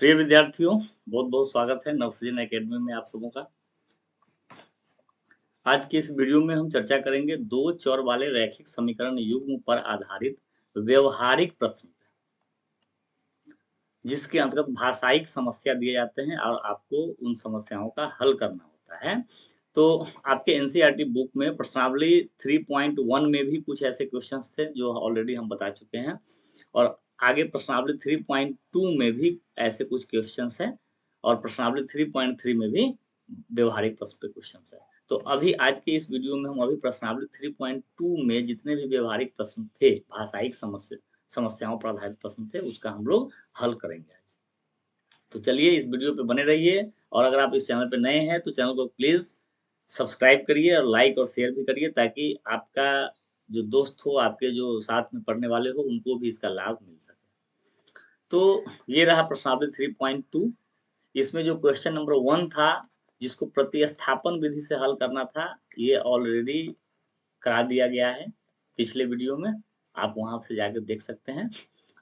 प्रिय विद्यार्थियों, बहुत बहुत स्वागत है नवसृजन एकेडमी में आप सबों का। आज की इस वीडियो में हम चर्चा करेंगे दो चर वाले रैखिक समीकरण युग्म पर आधारित व्यवहारिक प्रश्न, जिसके अंतर्गत भाषाई समस्या दिए जाते हैं और आपको उन समस्याओं का हल करना होता है। तो आपके एनसीईआरटी बुक में प्रश्नावली 3.1 में भी कुछ ऐसे क्वेश्चंस थे जो ऑलरेडी हम बता चुके हैं, और आगे प्रश्नावली 3.2 में भी ऐसे कुछ क्वेश्चंस हैं, और प्रश्नावली 3.3 में भी व्यवहारिक प्रश्न पे क्वेश्चंस है। तो अभी आज के इस वीडियो में हम अभी प्रश्नावली 3.2 में जितने भी व्यवहारिक प्रश्न थे, भाषाई समस्याओं पर आधारित प्रश्न थे, उसका हम लोग हल करेंगे आज। तो चलिए इस वीडियो पे बने रहिए, और अगर आप इस चैनल पे नए हैं तो चैनल को प्लीज सब्सक्राइब करिए और लाइक और शेयर भी करिए, ताकि आपका जो दोस्त हो, आपके जो साथ में पढ़ने वाले हो, उनको भी इसका लाभ मिल सके। तो ये रहा प्रश्नावली 3.2। इसमें जो क्वेश्चन नंबर 1 था, जिसको प्रतिस्थापन विधि से हल करना था, ये ऑलरेडी करा दिया गया है पिछले वीडियो में, आप वहां से जाकर देख सकते हैं।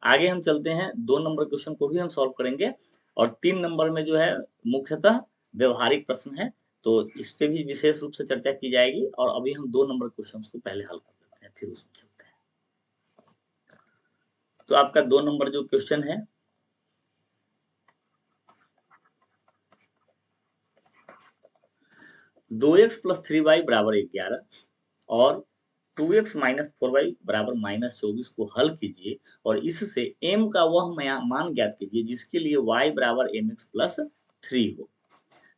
आगे हम चलते हैं, 2 नंबर क्वेश्चन को भी हम सॉल्व करेंगे, और 3 नंबर में जो है मुख्यतः व्यवहारिक प्रश्न है, तो इस पे भी विशेष रूप से चर्चा की जाएगी। और अभी हम 2 नंबर क्वेश्चन को पहले हल कर लेते हैं, फिर उसमें चलते हैं। तो आपका 2 नंबर जो क्वेश्चन है, दो एक्स प्लस 3y बराबर 11 और 2x माइनस 4y बराबर -24 को हल कीजिए, और इससे m का वह मान ज्ञात कीजिए जिसके लिए y बराबर mx प्लस 3 हो।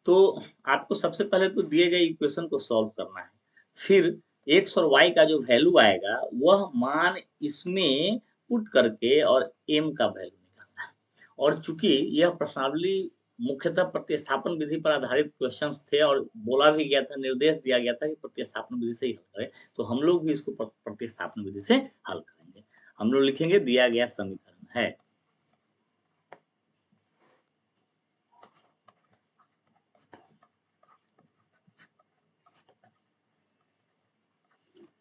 तो आपको सबसे पहले तो दिए गए इक्वेशन को सॉल्व करना है, फिर x और y का जो वैल्यू आएगा वह मान इसमें पुट करके और m का वैल्यू निकालना है। और चूंकि यह प्रश्नावली मुख्यतः प्रतिस्थापन विधि पर आधारित क्वेश्चंस थे, और बोला भी गया था, निर्देश दिया गया था कि प्रतिस्थापन विधि से ही हल करें, तो हम लोग भी इसको प्रतिस्थापन विधि से हल करेंगे। हम लोग लिखेंगे दिया गया समीकरण है,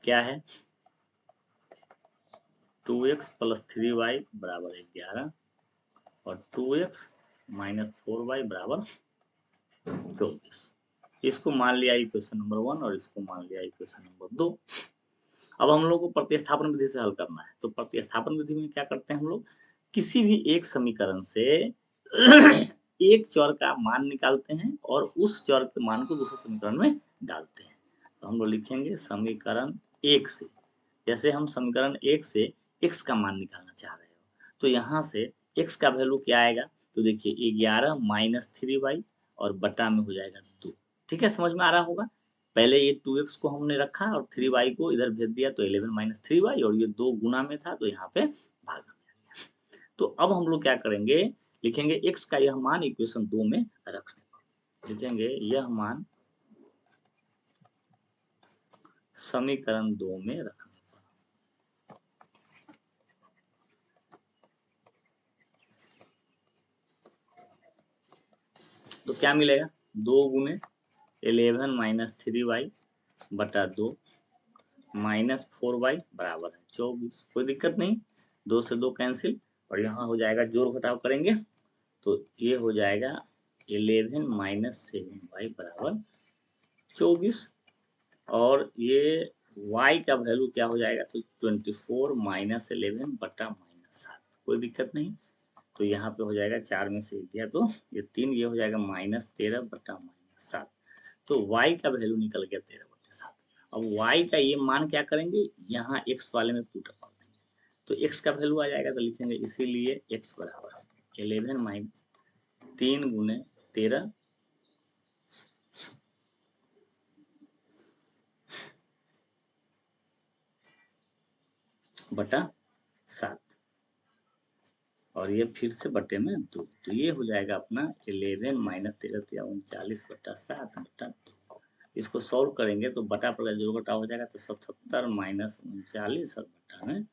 क्या है, 2x प्लस 3y बराबर 11 और 2x माइनस 4y बराबर 24। इसको मान लिया इक्वेशन नंबर 1 और इसको मान लिया इक्वेशन नंबर 2। अब हम लोग को प्रतिस्थापन विधि से हल करना है। तो प्रतिस्थापन विधि में क्या करते हैं हम लोग, किसी भी एक समीकरण से एक चर का मान निकालते हैं और उस चर के मान को दूसरे समीकरण में डालते हैं। तो हम लोग लिखेंगे समीकरण 1 से, जैसे हम समीकरण 1 से x का मान निकालना चाह रहे हो, तो यहाँ से x का वैल्यू क्या आएगा, तो देखिए 11 माइनस 3y और बटा में हो जाएगा 2। ठीक है, समझ में आ रहा होगा। पहले ये 2x को हमने रखा और 3y को इधर भेज दिया, तो 11 माइनस 3y, और ये 2 गुना में था तो यहाँ पे भागा में आ गया। तो अब हम लोग क्या करेंगे, लिखेंगे x का यह मान इक्वेशन 2 में रखने पर, लिखेंगे यह मान समीकरण 2 में रखने पर, तो क्या मिलेगा, 2 गुने 11 माइनस 3y बटा 2 माइनस 4y बराबर है 24। कोई दिक्कत नहीं, 2 से 2 कैंसिल, और यहाँ हो जाएगा जोड़ घटाव करेंगे, तो ये हो जाएगा 11 माइनस 7y बराबर 24, और ये y का वैल्यू क्या हो जाएगा, तो 24 माइनस 11 बटा -7। कोई दिक्कत नहीं, तो यहाँ पे हो जाएगा 4 में से गया तो ये 3, ये हो जाएगा -13 बटा -7। तो y का वैल्यू निकल गया 13/7। अब y का ये मान क्या करेंगे, यहाँ x वाले में पुट कर देंगे, तो x का वैल्यू आ जाएगा, तो लिखेंगे इसीलिए x बराबर 11 माइनस 3 गुने 13 बटा 7, और ये फिर से बटे में 2, तो ये हो जाएगा अपना 11 माइनस 13 39 बटा 7 बटा 2। इसको सॉल्व करेंगे तो बटा पर जोड़ घटाव हो जाएगा, तो 77 माइनस 39 और बटा में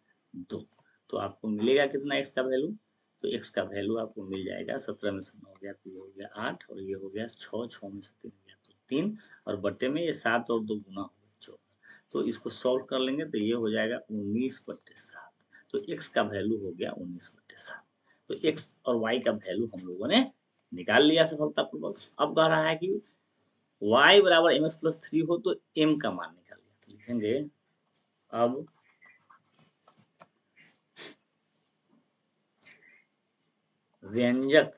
2। तो आपको मिलेगा कितना x का वैल्यू, तो x का वैल्यू आपको मिल जाएगा 17 में से 9 हो गया तो ये हो गया 8, और ये हो गया 6, 6 में से 3 हो गया तो 3, और बटे में ये 7 और 2 गुना हो गया 14। तो इसको सॉल्व कर लेंगे तो ये हो जाएगा 19/7। तो x का वैल्यू हो गया 19/7। तो x और y का वैल्यू हम लोगों ने निकाल लिया सफलतापूर्वक। अब कह रहा है कि y बराबर mx प्लस 3 हो तो m का मान निकालिए। तो लिखेंगे अब व्यंजक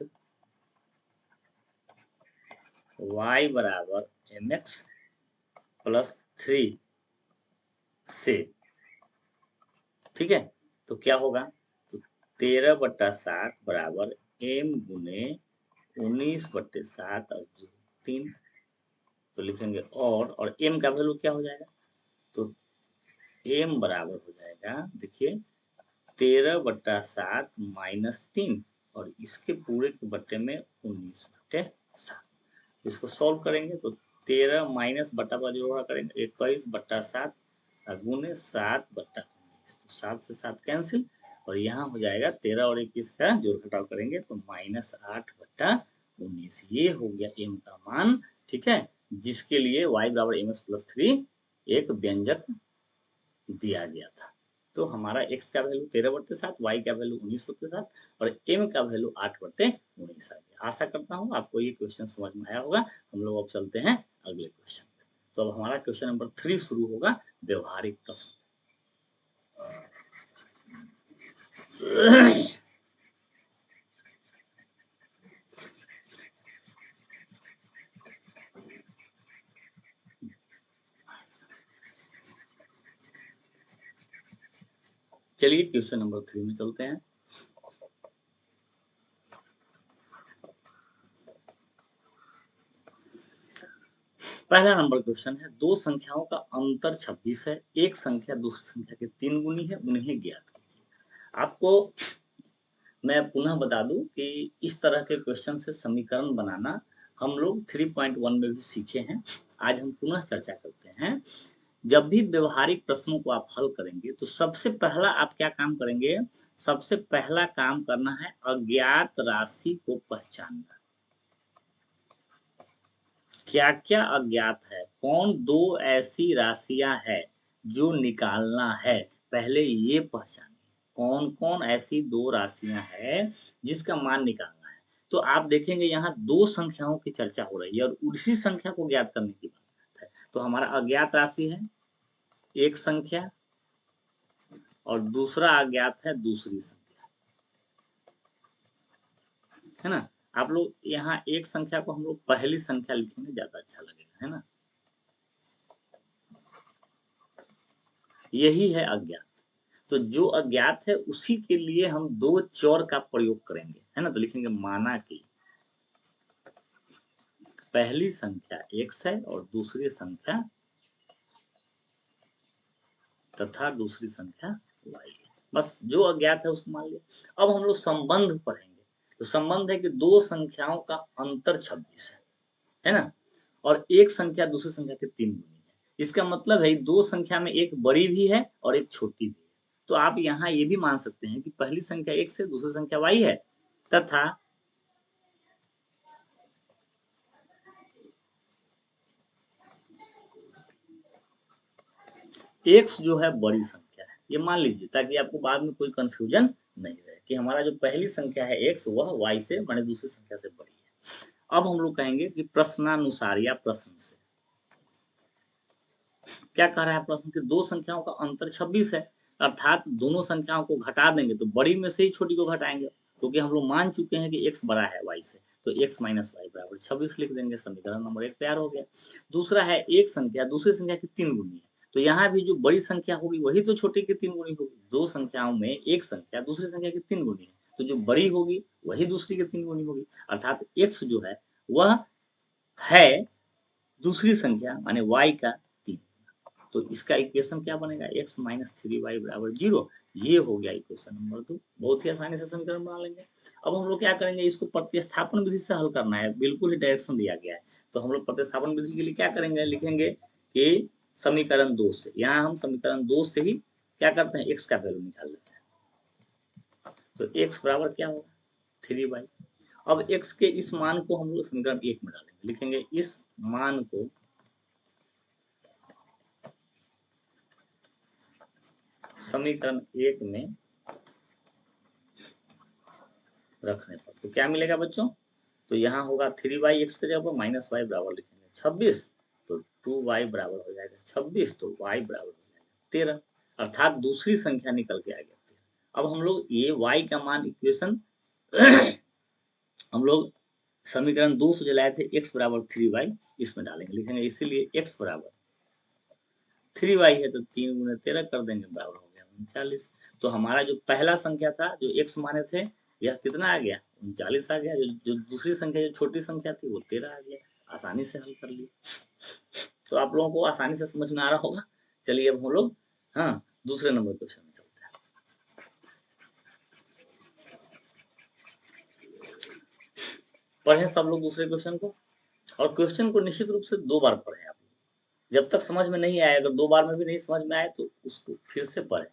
y बराबर mx प्लस 3 से, ठीक है, तो क्या होगा, तो 13/60 बराबर m गुने 19/7 और 3। तो लिखेंगे और m का वैल्यू क्या हो जाएगा, तो m बराबर हो जाएगा, देखिए 13/7 माइनस 3 और इसके पूरे के बट्टे में 19/7। इसको सॉल्व करेंगे तो 13 माइनस बट्टा पर जोड़ा करेंगे 21/7 गुने 7/19, तो 7 से 7 कैंसिल और यहाँ हो जाएगा 13 और 21 का जोड़ घटाव करेंगे तो -8/19। ये हो गया m का मान, ठीक है, जिसके लिए y बराबर mx प्लस 3 एक व्यंजक दिया गया था। तो हमारा x का वैल्यू 13/7, y का वैल्यू 19/7 और m का वैल्यू 8/19 आ गया। आशा करता हूँ आपको ये क्वेश्चन समझ में आया होगा। हम लोग अब चलते हैं अगले क्वेश्चन पे। तो अब हमारा क्वेश्चन नंबर 3 शुरू होगा, व्यवहारिक प्रश्न। चलिए क्वेश्चन नंबर 3 में चलते हैं। पहला नंबर क्वेश्चन है, दो संख्याओं का अंतर 26 है, एक संख्या दूसरी संख्या के 3 गुनी है, उन्हें ज्ञात कीजिए। आपको मैं पुनः बता दूं कि इस तरह के क्वेश्चन से समीकरण बनाना हम लोग 3.1 में भी सीखे हैं। आज हम पुनः चर्चा करते हैं। जब भी व्यवहारिक प्रश्नों को आप हल करेंगे तो सबसे पहला आप क्या काम करेंगे, सबसे पहला काम करना है अज्ञात राशि को पहचानना। क्या क्या अज्ञात है, कौन दो ऐसी राशियां हैं जो निकालना है, पहले ये पहचानिए कौन कौन ऐसी दो राशियां हैं जिसका मान निकालना है। तो आप देखेंगे यहाँ दो संख्याओं की चर्चा हो रही है और उसी संख्या को ज्ञात करने की बात है। तो हमारा अज्ञात राशि है एक संख्या और दूसरा अज्ञात है दूसरी संख्या, है ना। आप लोग यहाँ एक संख्या को हम लोग पहली संख्या लिखेंगे, ज्यादा अच्छा लगेगा, है ना। यही है अज्ञात। तो जो अज्ञात है उसी के लिए हम दो चौर का प्रयोग करेंगे, है ना। तो लिखेंगे माना कि पहली संख्या x है और दूसरी संख्या तथा दूसरी संख्या y है। बस जो अज्ञात है उसको मान लिया। अब हम लोग संबंध पढ़ेंगे। तो संबंध है कि दो संख्याओं का अंतर 26 है ना, और एक संख्या दूसरी संख्या के 3 गुनी है। इसका मतलब है दो संख्या में एक बड़ी भी है और एक छोटी भी है। तो आप यहाँ ये भी मान सकते हैं कि पहली संख्या x है, दूसरी संख्या y है, तथा x जो है बड़ी संख्या है, ये मान लीजिए, ताकि आपको बाद में कोई कंफ्यूजन नहीं रहे कि हमारा जो पहली संख्या है x वह y से माने दूसरी संख्या से बड़ी है। अब हम लोग कहेंगे कि प्रश्नानुसार या प्रश्न से क्या कह रहा है प्रश्न, कि दो संख्याओं का अंतर 26 है, अर्थात दोनों संख्याओं को घटा देंगे तो बड़ी में से ही छोटी को घटाएंगे, क्योंकि हम लोग मान चुके हैं कि x बड़ा है y से, तो x माइनस वाई बराबर 26 लिख देंगे। समीकरण नंबर 1 तैयार हो गया। दूसरा है एक संख्या दूसरी संख्या की 3 गुनी है, तो यहाँ भी जो बड़ी संख्या होगी वही तो छोटी की 3 गुनी होगी। दो संख्याओं में एक संख्या दूसरी संख्या की 3 गुनी है, तो जो बड़ी होगी वही दूसरी की 3 गुनी होगी, अर्थात x जो है वह है दूसरी संख्या माने y का 3। तो इसका इक्वेशन क्या बनेगा, x माइनस 3y बराबर 0। ये हो गया इक्वेशन नंबर 2। बहुत ही आसानी से समीकरण बना लेंगे। अब हम लोग क्या करेंगे, इसको प्रतिस्थापन विधि से हल करना है, बिल्कुल ही डायरेक्शन दिया गया है। तो हम लोग प्रतिस्थापन विधि के लिए क्या करेंगे, लिखेंगे कि समीकरण 2 से, यहाँ हम समीकरण 2 से ही क्या करते हैं, x का वैल्यू निकाल लेते हैं। तो x बराबर क्या होगा 3y। अब x के इस मान को हम लोग समीकरण 1 में डालेंगे, लिखेंगे इस मान को समीकरण 1 में रखने पर। तो क्या मिलेगा बच्चों, तो यहाँ होगा 3y(x) की जगह पर -y बराबर लिखेंगे 26, तो 2y बराबर हो जाएगा 26, तो y बराबर हो जाएगा 13, अर्थात दूसरी संख्या निकल के आ गया 13। अब हम लोग ये y का मान इक्वेशन हम लोग समीकरण 2 से जो लाए थे x बराबर 3y इसमें डालेंगे, लिखेंगे इसीलिए x बराबर 3y है तो 3 गुणे 13 कर देंगे बराबर हो गया 39। तो हमारा जो पहला संख्या था जो x माने थे यह कितना आ गया 39 आ गया, जो दूसरी संख्या जो छोटी संख्या थी वो 13 आ गया, आसानी से हल कर लिया। तो आप लोगों को आसानी से समझ में आ रहा होगा। चलिए अब हम लोग हाँ दूसरे नंबर क्वेश्चन में चलते हैं। पढ़े सब लोग दूसरे क्वेश्चन को, और क्वेश्चन को निश्चित रूप से 2 बार पढ़े आप। जब तक समझ में नहीं आए, अगर 2 बार में भी नहीं समझ में आए तो उसको फिर से पढ़े।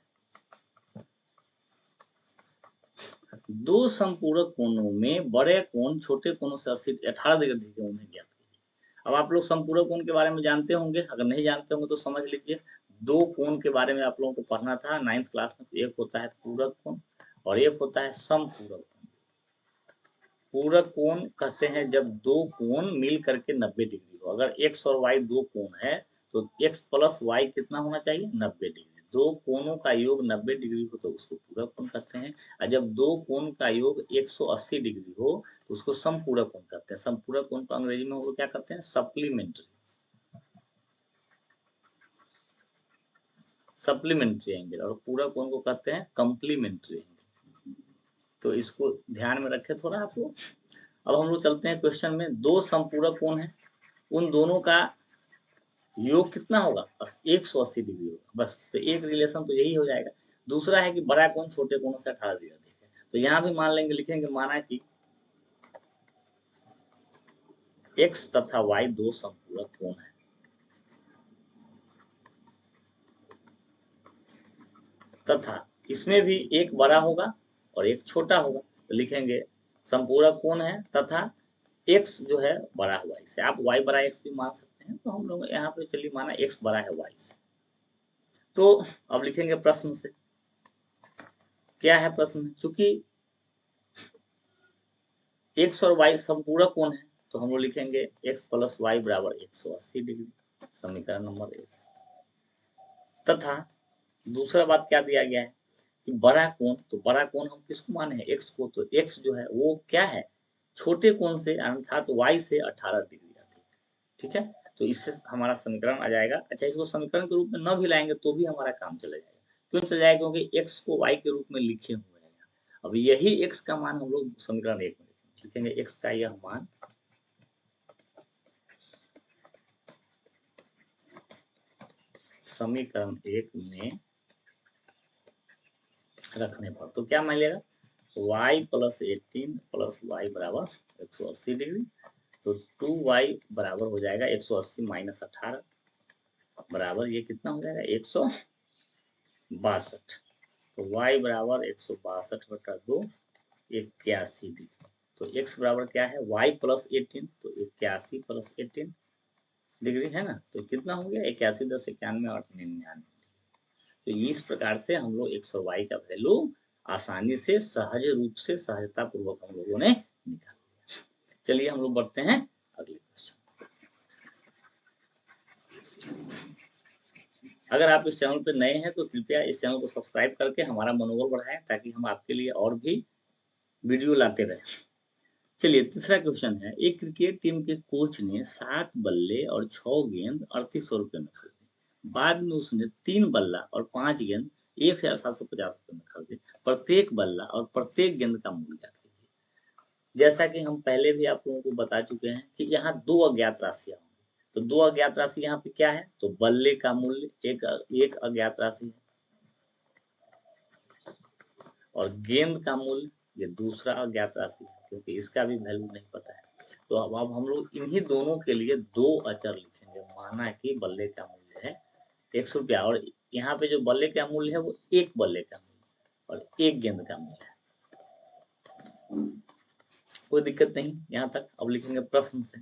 दो संपूरक कोणों में बड़े कोण छोटे कोणों से 18 डिग्री के उन्हें ज्ञात कीजिए। अब आप लोग संपूरक कोण के बारे में जानते होंगे, अगर नहीं जानते होंगे तो समझ लीजिए। दो कोण के बारे में आप लोगों को पढ़ना था 9th क्लास में। एक होता है पूरक कोण और एक होता है समपूरक कोण। पूरक कोण कहते हैं जब दो कोण मिल करके 90 डिग्री हो। अगर x और y दो कोण है तो x प्लस y कितना होना चाहिए 90 डिग्री। दो कोणों का योग 90 डिग्री हो तो उसको पूरक कोण कहते हैं, और जब दो कोण का योग 180 डिग्री हो तो उसको समपूरक कोण कहते हैं। समपूरक कोण को अंग्रेजी में वो क्या कहते हैं सप्लीमेंट्री, सप्लीमेंट्री एंगल, और पूरक कोण को कहते हैं कंप्लीमेंट्री एंगल। तो इसको ध्यान में रखें थोड़ा आप लोग। अब हम लोग चलते हैं क्वेश्चन में। दो संपूरक कोण है, उन दोनों का योग कितना होगा 180 डिग्री होगा, बस। तो एक रिलेशन तो यही हो जाएगा। दूसरा है कि बड़ा कोण छोटे कोणों से 18 डिग्री है। तो यहाँ भी मान लेंगे, लिखेंगे माना कि x तथा y दो संपूरक कोण है, तथा इसमें भी एक बड़ा होगा और एक छोटा होगा। तो लिखेंगे संपूरक कोण है तथा x जो है बड़ा हुआ इससे। आप y बड़ा x भी मान सकते हैं, तो हम लोग यहाँ पे चलिए माना x बड़ा है y से। तो अब लिखेंगे प्रश्न से क्या है प्रश्न में, चूंकि x और y संपूरक कोण है तो हम लोग लिखेंगे x प्लस वाई बराबर 180 डिग्री, समीकरण नंबर 1। तथा दूसरा बात क्या दिया गया है कि बड़ा कोण, तो बड़ा कोण हम किसको माने हैं x को, तो x जो है वो क्या है छोटे कोण से अर्थात y से 18 डिग्री आती है। ठीक है, तो इससे हमारा समीकरण आ जाएगा। अच्छा, इसको समीकरण के रूप में न भी लाएंगे तो भी हमारा काम चला जाएगा। क्यों चल जाएगा, क्योंकि x को y के रूप में लिखे हुए हैं। अब यही x का मान हम लोग समीकरण 1 में लिखेंगे। x का यह मान समीकरण 1 में रखने पर तो क्या मिलेगा y प्लस 18 प्लस वाई बराबर 180 डिग्री। तो 2y बराबर हो जाएगा 180 माइनस 18 बराबर ये कितना हो जाएगा 162। तो y बराबर 162/2 81 डिग्री। तो x बराबर क्या है y प्लस 18, तो 81 प्लस 18 डिग्री है ना। तो कितना हो गया 81 10 91 8 99। तो इस प्रकार से हम लोग x और y का वैल्यू आसानी से सहज रूप से सहजता पूर्वक हम लोगों ने निकाल लिया। चलिए हम लोग बढ़ते हैं अगले क्वेश्चन। अगर आप इस चैनल पर नए हैं तो कृपया इस चैनल को सब्सक्राइब करके हमारा मनोबल बढ़ाएं, ताकि हम आपके लिए और भी वीडियो लाते रहें। चलिए तीसरा क्वेश्चन है, एक क्रिकेट टीम के कोच ने 7 बल्ले और 6 गेंद 3800 रुपये में खरीदे। बाद में उसने 3 बल्ला और 5 गेंद 1750 रुपये में खरीदे। प्रत्येक बल्ला और प्रत्येक गेंद का मूल्य ज्ञात कीजिए। जैसा कि हम पहले भी आप लोगों को बता चुके हैं कि यहाँ दो अज्ञात राशियां होंगी। तो दो अज्ञात राशि यहाँ पे क्या है, तो बल्ले का मूल्य एक अज्ञात राशि है और गेंद का मूल्य ये दूसरा अज्ञात राशि है, क्योंकि इसका भी वैल्यू नहीं पता है। तो अब हम लोग इन्हीं दोनों के लिए दो अचर लिखेंगे। माना कि बल्ले का मूल्य है 100 रुपया, और यहाँ पे जो बल्ले का मूल्य है वो एक बल्ले का मूल्य और एक गेंद का मूल्य है। कोई दिक्कत नहीं यहाँ तक। अब लिखेंगे प्रश्न से।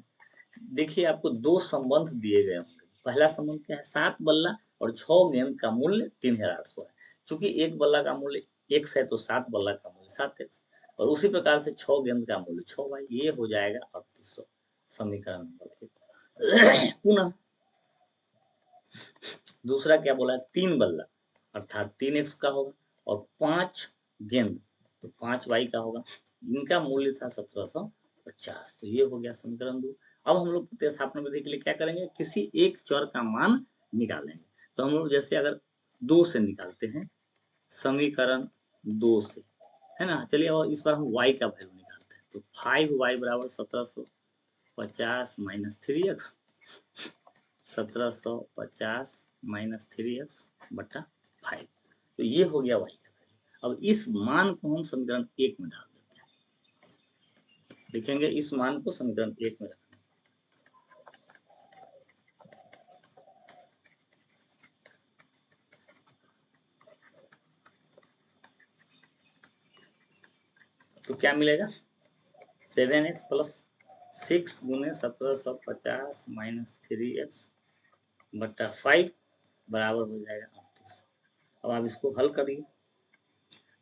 देखिए आपको दो संबंध दिए गए होंगे। पहला संबंध क्या है, 7 बल्ला और 6 गेंद का मूल्य 3800 है। चूंकि एक बल्ला का मूल्य x है तो 7 बल्ला का मूल्य 7x। और उसी प्रकार से 6 गेंद का मूल्य 6y, ये हो जाएगा 3800, समीकरण नंबर 1। पुनः दूसरा क्या बोला है, 3 बल्ला अर्थात 3x का होगा और 5 गेंद तो 5y का होगा। इनका मूल्य था 1750, तो ये हो गया समीकरण 2। अब हम लोग प्रतिस्थापन विधि के लिए क्या करेंगे, किसी एक चर का मान निकालेंगे। तो हम लोग जैसे अगर 2 से निकालते हैं, समीकरण 2 से, है ना। चलिए और इस बार हम y का वैल्यू निकालते हैं। तो 5y बराबर 1750 माइनस 3x, 1750 माइनस 3x बटा 5, तो ये हो गया y का वैल्यू। अब इस मान को हम समीकरण 1 में डाल देते हैं, लिखेंगे इस मान को समीकरण 1 में रखेंगे। तो क्या मिलेगा, 7x प्लस 6 गुने 1750 माइनस 3x बटा 5 बराबर हो जाएगा 3800। अब आप इसको हल करिए,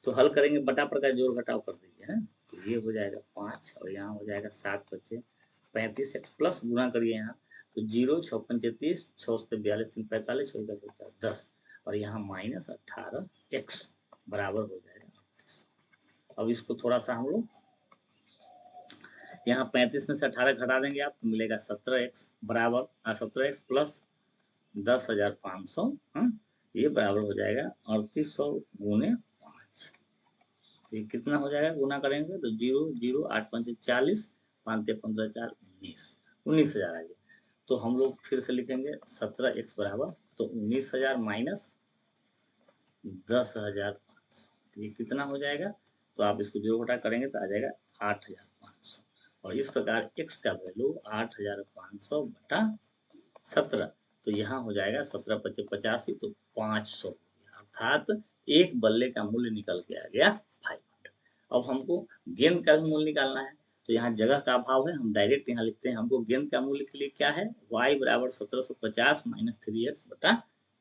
तो हल करेंगे बटा प्रकार जोड़ घटाव कर दीजिए, है। तो ये हो जाएगा 5 और यहाँ हो जाएगा 7 बचे 35x प्लस गुना करिए यहाँ, तो 0 6 पंचे 30, 6 से 42 3 45, 10 और यहाँ माइनस 18x बराबर हो जाएगा 3800। अब इसको थोड़ा सा हम लोग यहाँ 35 में से 18 घटा देंगे आप, तो मिलेगा 17x बराबर 17x प्लस 10,500, ये बराबर हो जाएगा 3800 गुने 5। ये कितना हो जाएगा, गुना करेंगे तो 0 0 8 5 40, 5 15 4 19, 19,000 आ गया। तो हम लोग फिर से लिखेंगे 17x बराबर, तो 19,000 माइनस 10,500, ये कितना हो जाएगा, तो आप इसको जोड़ घटा करेंगे तो आ जाएगा 8,500। और इस प्रकार x का वैल्यू 8,500 बटा 17, तो यहाँ हो जाएगा 17 पच्चे 85, तो 500, अर्थात एक बल्ले का मूल्य निकल के आ गया 500। अब हमको गेंद का भी मूल्य निकालना है, तो यहाँ जगह का अभाव है, हम डायरेक्ट यहाँ लिखते हैं। हमको गेंद का मूल्य के लिए क्या है, y बराबर 1750 माइनस 3x बटा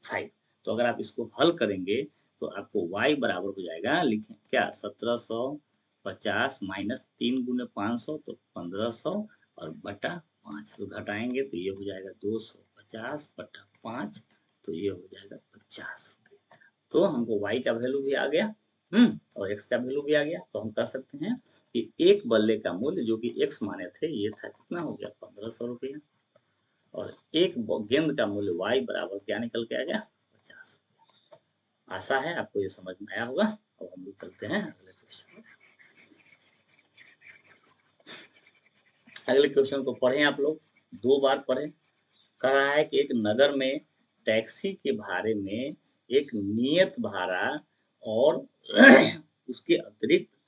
5। तो अगर आप इसको हल करेंगे तो आपको y बराबर हो जाएगा, लिखें क्या, 1750 माइनस 3 गुने 500 तो 1500 और बटा 5, तो घटाएंगे तो ये हो जाएगा 250 बटा 5, तो ये हो जाएगा 50 रुपये। तो हमको y का वैल्यू भी आ गया, और x का वैल्यू भी आ गया। तो हम कह सकते हैं कि एक बल्ले का मूल्य जो कि x माने थे, ये था कितना हो गया 1500 रुपया, और एक गेंद का मूल्य y बराबर क्या निकल के आ गया 50 रुपया। आशा है आपको ये समझ में आया होगा। अब हम लोग चलते हैं अगले क्वेश्चन। अगले क्वेश्चन को पढ़ें आप लोग, 2 बार पढ़ें। कह रहा है कि एक नगर में टैक्सी के भाड़े में एक नियत भाड़ा और उसके अतिरिक्त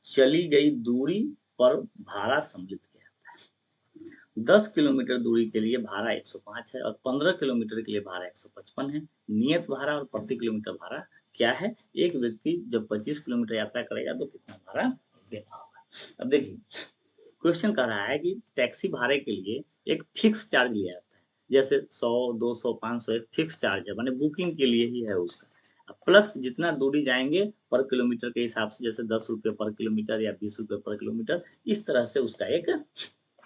चली गई दूरी पर भाड़ा सम्मिलित किया जाता है। 10 किलोमीटर दूरी के लिए भाड़ा 105 है और 15 किलोमीटर के लिए भाड़ा 155 है। नियत भाड़ा और प्रति किलोमीटर भाड़ा क्या है, एक व्यक्ति जब 25 किलोमीटर यात्रा करेगा तो कितना भाड़ा देना होगा। अब देखिए, क्वेश्चन कर रहा है कि टैक्सी भाड़े के लिए एक फिक्स चार्ज लिया जाता है, जैसे 100 200 500 एक फिक्स चार्ज है, माने बुकिंग के लिए ही है उसका, प्लस जितना दूरी जाएंगे पर किलोमीटर के हिसाब से, जैसे 10 रुपये पर किलोमीटर या 20 रुपये पर किलोमीटर, इस तरह से उसका एक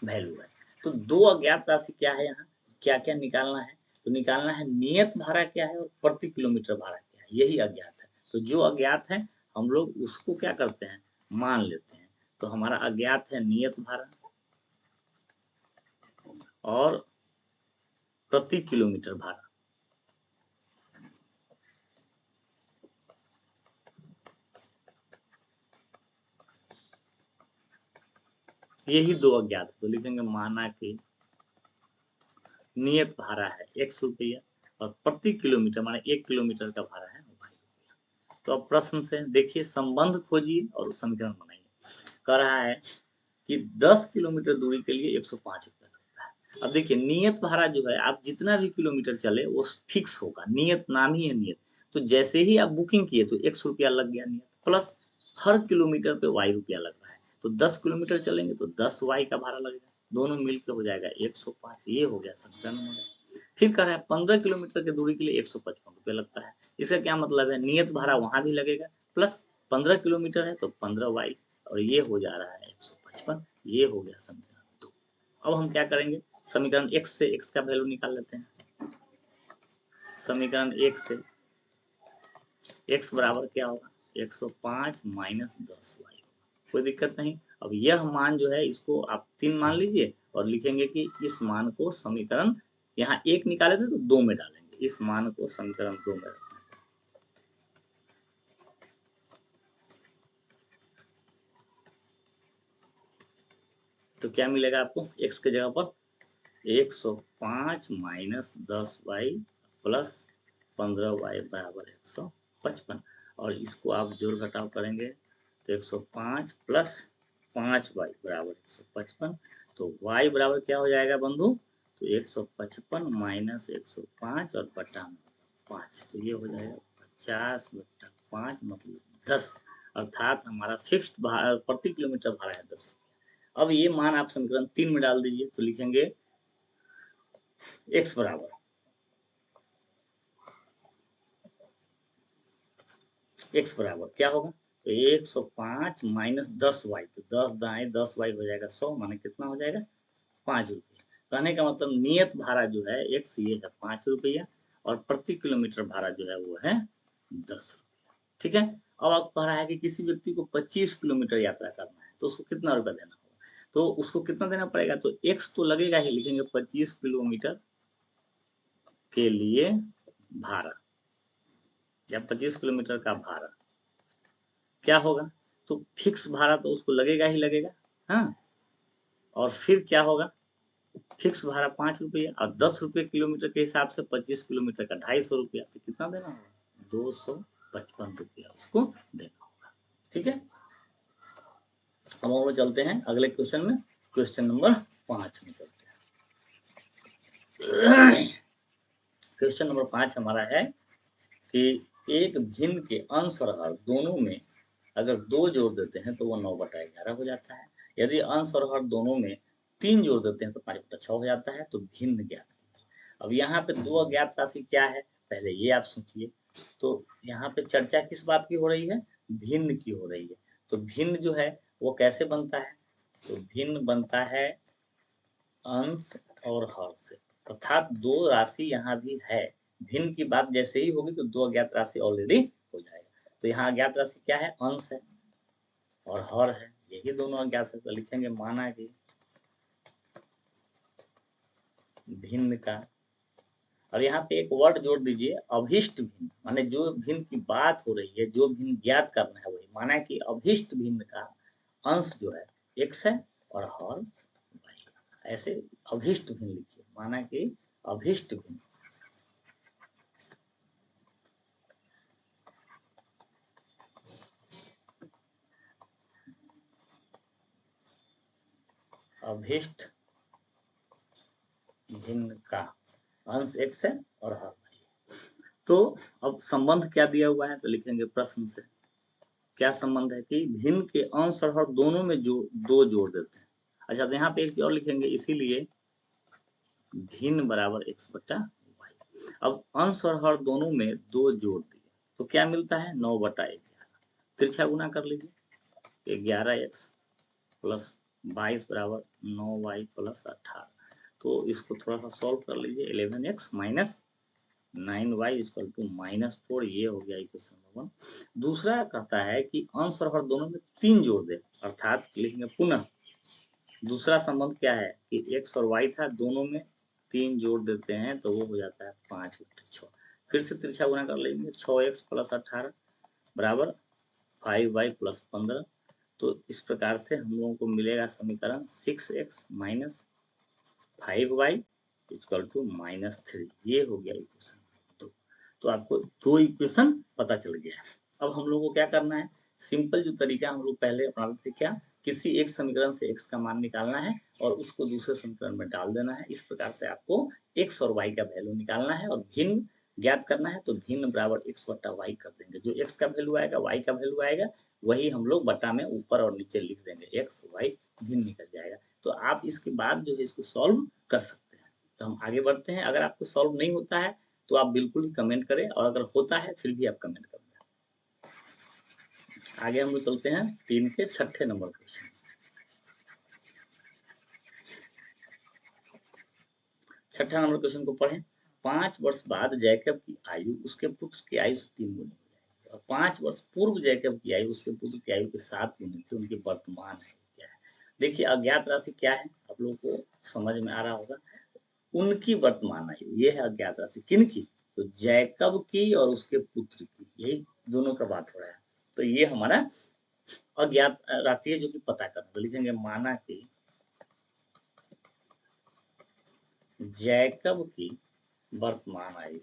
वैल्यू है। तो 2 अज्ञात राशि क्या है, यहाँ क्या क्या निकालना है, तो निकालना है नियत भाड़ा क्या है और प्रति किलोमीटर भाड़ा क्या है, यही अज्ञात है। तो जो अज्ञात है हम लोग उसको क्या करते हैं, मान लेते हैं। तो हमारा अज्ञात है नियत भाड़ा और प्रति किलोमीटर भाड़ा। यही 2 अज्ञात है, तो लिखेंगे माना कि नियत भाड़ा है 100 रुपया और प्रति किलोमीटर माने 1 किलोमीटर का भाड़ा है y रुपया। तो अब प्रश्न से देखिए, संबंध खोजिए और समीकरण बनाइए। कह रहा है कि 10 किलोमीटर दूरी के लिए 105 रुपया लगता है। अब देखिए, नियत भाड़ा जो है, आप जितना भी किलोमीटर चले वो फिक्स होगा, नियत नाम ही है नियत। तो जैसे ही आप बुकिंग किए तो 100 रुपया लग गया नियत, प्लस हर किलोमीटर पे y रुपया लग रहा है। तो 10 किलोमीटर चलेंगे तो 10 y का भाड़ा लगेगा, दोनों मिलकर हो जाएगा 105। ये हो गया समीकरण नंबर। फिर कह रहा है 15 किलोमीटर की दूरी के लिए 155 रुपये लगता है। इसका क्या मतलब है, नियत भाड़ा वहां भी लगेगा, प्लस 15 किलोमीटर है तो 15 y और ये हो जा रहा है 155। ये हो गया समीकरण 2। अब हम क्या करेंगे, समीकरण x से x का वैल्यू निकाल लेते हैं। समीकरण 1 से x बराबर क्या होगा, 105 माइनस 10y। कोई दिक्कत नहीं। अब यह मान जो है इसको आप 3 मान लीजिए और लिखेंगे कि इस मान को समीकरण, यहाँ 1 निकाले थे तो 2 में डालेंगे, इस मान को समीकरण 2 में रखना। तो क्या मिलेगा आपको, x के जगह पर 105 माइनस 10y प्लस 15y बराबर 155। और इसको आप जोड़ घटाव करेंगे तो 105 प्लस 5y बराबर 155। तो y बराबर क्या हो जाएगा बंधु, तो 155 माइनस 105 और बटा 5, तो ये हो जाएगा 50/5 मतलब 10। अर्थात हमारा फिक्स्ड भाड़ा प्रति किलोमीटर भाड़ा है 10। अब ये मान आप समीकरण 3 में डाल दीजिए तो लिखेंगे x बराबर क्या होगा, तो 105 माइनस 10y, तो 10 दाएं 10y हो जाएगा 100, माने कितना हो जाएगा 5 रुपये। कहने का मतलब नियत भाड़ा जो है x ये है 5 रुपया और प्रति किलोमीटर भाड़ा जो है वो है 10 रुपया। ठीक है। अब आप कह रहा है कि किसी व्यक्ति को 25 किलोमीटर यात्रा करना है तो उसको कितना रुपया देना होगा, तो उसको कितना देना पड़ेगा, तो x तो लगेगा ही, लिखेंगे 25 किलोमीटर के लिए भाड़ा या 25 किलोमीटर का भाड़ा क्या होगा, तो फिक्स भाड़ा तो उसको लगेगा ही लगेगा। हाँ, और फिर क्या होगा, फिक्स भाड़ा 5 रुपये और 10 रुपये किलोमीटर के हिसाब से 25 किलोमीटर का 250 रुपया, तो कितना देना होगा, 255 रुपया उसको देना होगा। ठीक है। अब हम लोग चलते हैं अगले क्वेश्चन में, क्वेश्चन नंबर 5 में चलते हैं। क्वेश्चन नंबर 5 हमारा है कि एक भिन्न के अंश और हर दोनों में अगर 2 जोड़ देते हैं तो वो 9/11 हो जाता है। यदि अंश और हर दोनों में 3 जोड़ देते हैं तो 5/6 हो जाता है। तो भिन्न ज्ञात कीजिए। अब यहाँ पे 2 अज्ञात राशि क्या है, पहले ये आप सोचिए। तो यहाँ पे चर्चा किस बात की हो रही है, भिन्न की हो रही है। तो भिन्न जो है वो कैसे बनता है, तो भिन्न बनता है अंश और हर से, अर्थात 2 राशि यहाँ भी है। भिन्न की बात जैसे ही होगी तो 2 अज्ञात राशि ऑलरेडी हो जाएगा। तो यहाँ अज्ञात राशि क्या है, अंश है और हर है, यही दोनों अज्ञात है। तो लिखेंगे माना कि भिन्न का, और यहाँ पे एक वर्ड जोड़ दीजिए अभिष्ट भिन्न, माने जो भिन्न की बात हो रही है, जो भिन्न ज्ञात करना है वही, माना कि अभिष्ट भिन्न का अंश जो है x है और हर y। ऐसे अभिष्ट भिन्न लिखिए, माना कि अभिष्ट भिन्न, अभिष्ट भिन्न का अंश x है और हर y। तो अब संबंध क्या दिया हुआ है, तो लिखेंगे प्रश्न से क्या संबंध है कि भिन्न के अंश और हर दोनों में जो 2 जोड़ देते हैं। अच्छा, तो यहाँ पे एक चीज और लिखेंगे, इसीलिए भिन्न बराबर x/y। अब अंश और हर दोनों में 2 जोड़ दिए तो क्या मिलता है, 9/11। तिरछा गुना कर लीजिए, 11x प्लस 22 बराबर 9y प्लस 18। तो इसको थोड़ा सा सॉल्व कर लीजिए, 11x minus 9y equal to -4, ये हो गया इक्वेशन नंबर 1। दूसरा कहता है कि अंश और हर दोनों में 3 जोड़ दे, अर्थात लिखेंगे पुनः दूसरा संबंध क्या है कि x और y था, दोनों में 3 जोड़ देते हैं तो वो हो जाता है 5/6। फिर से तिरछा गुना कर लेंगे, 6x प्लस 18 बराबर 5y प्लस 15। तो इस प्रकार से हम लोगों को मिलेगा समीकरण 6x minus 5y equal to -3। ये हो गया इक्वेशन 2। तो आपको 2 इक्वेशन पता चल गया है। अब हम लोग को क्या करना है, सिंपल जो तरीका हम लोग पहले अपनाते थे, क्या, किसी एक समीकरण से x का मान निकालना है और उसको दूसरे समीकरण में डाल देना है। इस प्रकार से आपको x और y का वैल्यू निकालना है और भिन्न ज्ञात करना है। तो भिन्न बराबर x/y कर देंगे, जो x का वैल्यू आएगा y का वैल्यू आएगा, वही हम लोग बटा में ऊपर और नीचे लिख देंगे, x y भिन्न निकल जाएगा। तो आप इसके बाद जो है इसको सॉल्व कर सकते हैं। तो हम आगे बढ़ते हैं। अगर आपको सॉल्व नहीं होता है तो आप बिल्कुल ही कमेंट करें, और अगर होता है फिर भी आप कमेंट करें। आगे हम लोग चलते हैं 3 के छठे नंबर क्वेश्चन। छठा नंबर क्वेश्चन को पढ़ें। 5 वर्ष बाद जैकब की आयु उसके पुत्र की आयु से 3 गुनी हो जाएगी और 5 वर्ष पूर्व जैकब की आयु उसके पुत्र की आयु के 7 गुनी थी। उनकी वर्तमान आयु क्या है? देखिए अज्ञात राशि क्या है, आप लोगों को समझ में आ रहा होगा। उनकी वर्तमान आयु, ये है अज्ञात राशि। किनकी? तो जैकब की और उसके पुत्र की, यही दोनों का बात हो रहा है। तो ये हमारा अज्ञात राशि है जो कि पता करना। तो लिखेंगे माना कि जैकब की वर्तमान आयु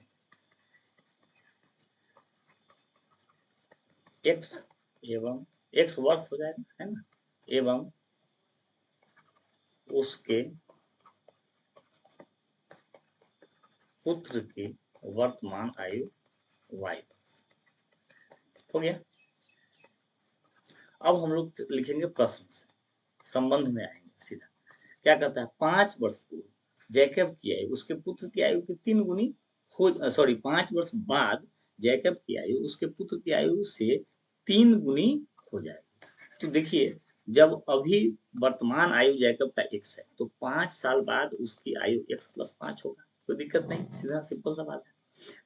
x एवं x वर्ष हो जाएगा, है ना, एवं उसके पुत्र की वर्तमान आयु y हो गया। अब हम लोग लिखेंगे प्रश्न से, संबंध में आएंगे सीधा। क्या कहता है? 5 वर्ष पूर्व जैकब की आयु उसके पुत्र की आयु की 3 गुनी हो, सॉरी 5 वर्ष बाद जैकब की आयु उसके पुत्र की आयु से 3 गुनी हो जाएगी। तो देखिए जब अभी वर्तमान आयु जैकब का x है तो 5 साल बाद उसकी आयु x प्लस 5 होगा। कोई दिक्कत नहीं, सीधा सिंपल सा बात है।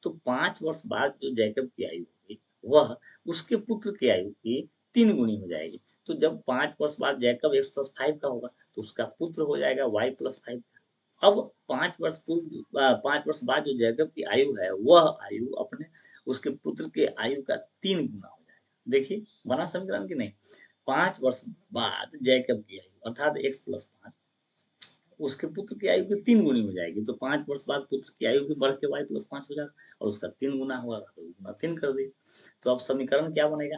तो 5 वर्ष बाद जो जैकब की आयु होगी वह उसके पुत्र की आयु की 3 गुनी हो जाएगी। तो जब 5 वर्ष बाद जैकब x प्लस 5 का होगा तो उसका पुत्र हो जाएगा y प्लस 5। अब 5 वर्ष पूर्व 5 वर्ष बाद जो जैकब की आयु है वह आयु अपने उसके पुत्र के आयु का 3 गुना हो जाएगा। देखिए बना समीकरण की नहीं? 5 वर्ष बाद जैकब की आयु अर्थात x प्लस 5 उसके पुत्र की आयु की 3 गुनी हो जाएगी। तो 5 वर्ष बाद पुत्र की आयु भी बढ़ के y प्लस 5 हो जाएगा और उसका 3 गुना होगा तो गुना 3 कर दिए। तो अब समीकरण क्या बनेगा?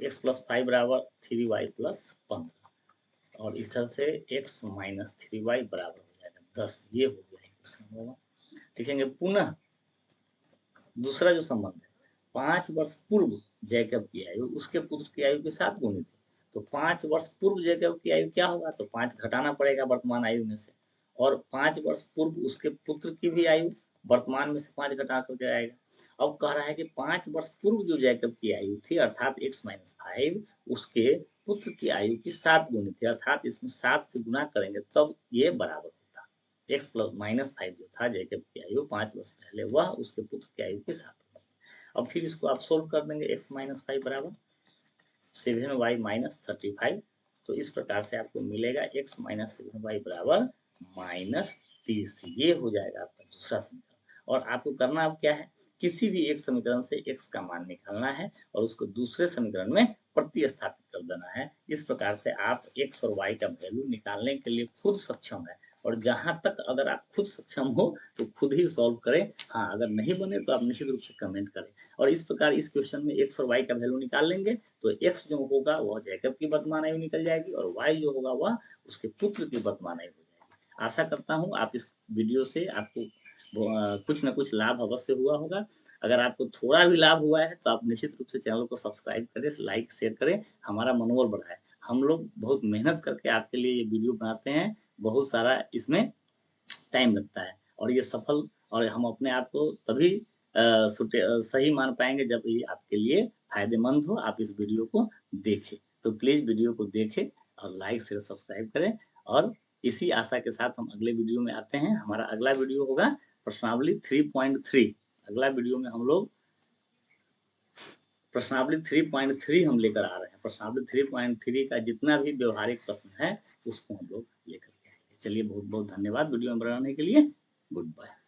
x प्लस 5 बराबर 3y प्लस 15 और इस तरह से x माइनस 3y बराबर हो जाएगा 10। ये हो गया क्वेश्चन होगा। लिखेंगे पुनः दूसरा जो संबंध है, 5 वर्ष पूर्व जैकब की आयु उसके पुत्र की आयु के 7 गुनी थी। तो 5 वर्ष पूर्व जैकब की आयु क्या होगा? तो 5 घटाना पड़ेगा वर्तमान आयु में से, और 5 वर्ष पूर्व उसके पुत्र की भी आयु वर्तमान में से 5 घटा करके आएगा। अब कह रहा है कि 5 वर्ष पूर्व जो जैकब की आयु थी अर्थात x माइनस 5 उसके पुत्र की आयु की 7 गुनी थी, अर्थात इसमें 7 से गुना करेंगे तब ये बराबर होता। x प्लस माइनस 5 जो था जैकब की आयु 5 वर्ष पहले वह उसके पुत्र की आयु के 7 गुनी। अब फिर इसको आप सोल्व कर देंगे x माइनस 5 बराबर 7y माइनस 35। तो इस प्रकार से आपको मिलेगा x माइनस 7y बराबर माइनस 30। ये हो जाएगा आपका दूसरा समीकरण। और आपको करना अब क्या है? किसी भी एक समीकरण से x का मान निकालना है और उसको दूसरे समीकरण में प्रतिस्थापित कर देना है। इस प्रकार से आप x और y का वैल्यू निकालने के लिए खुद सक्षम है। और जहां तक अगर आप खुद सक्षम हो तो खुद ही सॉल्व करें। हाँ, अगर नहीं बने तो आप निश्चित रूप से कमेंट करें। और इस प्रकार इस क्वेश्चन में x और y का वैल्यू निकाल लेंगे तो x जो होगा वह जैकब की वर्तमान आयु निकल जाएगी और y जो होगा वह उसके पुत्र की वर्तमान आयु हो जाएगी। आशा करता हूँ आप इस वीडियो से आपको कुछ न कुछ लाभ अवश्य हुआ होगा। अगर आपको थोड़ा भी लाभ हुआ है तो आप निश्चित रूप से चैनल को सब्सक्राइब करें, लाइक शेयर करें, हमारा मनोबल बढ़ाएं। हम लोग बहुत मेहनत करके आपके लिए ये वीडियो बनाते हैं, बहुत सारा इसमें टाइम लगता है और ये सफल और हम अपने आप को तभी सही मान पाएंगे जब ये आपके लिए फायदेमंद हो, आप इस वीडियो को देखें। तो प्लीज़ वीडियो को देखें और लाइक शेयर सब्सक्राइब करें। और इसी आशा के साथ हम अगले वीडियो में आते हैं। हमारा अगला वीडियो होगा प्रश्नावली 3.3। अगला वीडियो में हम लोग प्रश्नावली 3.3 हम लेकर आ रहे हैं। प्रश्नावली 3.3 का जितना भी व्यवहारिक प्रश्न है उसको हम लोग लेकर के आएंगे। चलिए बहुत बहुत धन्यवाद वीडियो में बनाने के लिए। Good bye.